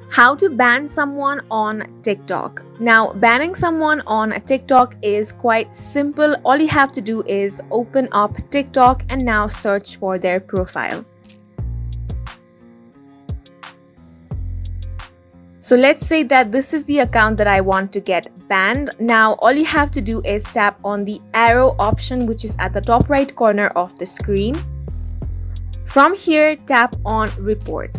How to ban someone on TikTok. Now, banning someone on TikTok is quite simple. All you have to do is open up TikTok and now search for their profile. So let's say that this is the account that I want to get banned. Now, all you have to do is tap on the arrow option, which is at the top right corner of the screen. From here, tap on report.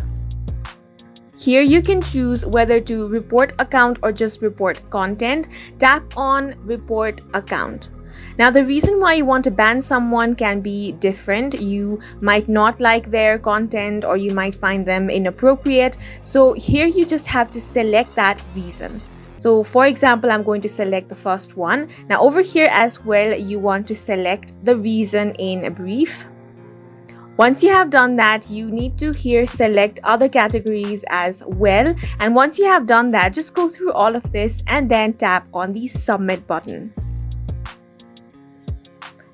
Here you can choose whether to report account or just report content. Tap on report account. Now, the reason why you want to ban someone can be different. You might not like their content or you might find them inappropriate. So here you just have to select that reason. So for example, I'm going to select the first one. Now over here as well, you want to select the reason in brief. Once you have done that, you need to here select other categories as well. And once you have done that, just go through all of this and then tap on the submit button.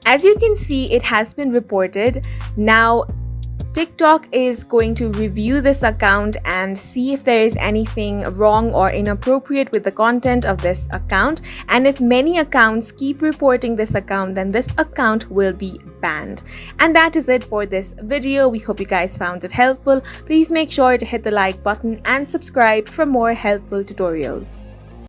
As you can see, it has been reported. Now, TikTok is going to review this account and see if there is anything wrong or inappropriate with the content of this account. And if many accounts keep reporting this account, then this account will be banned. And that is it for this video. We hope you guys found it helpful. Please make sure to hit the like button and subscribe for more helpful tutorials.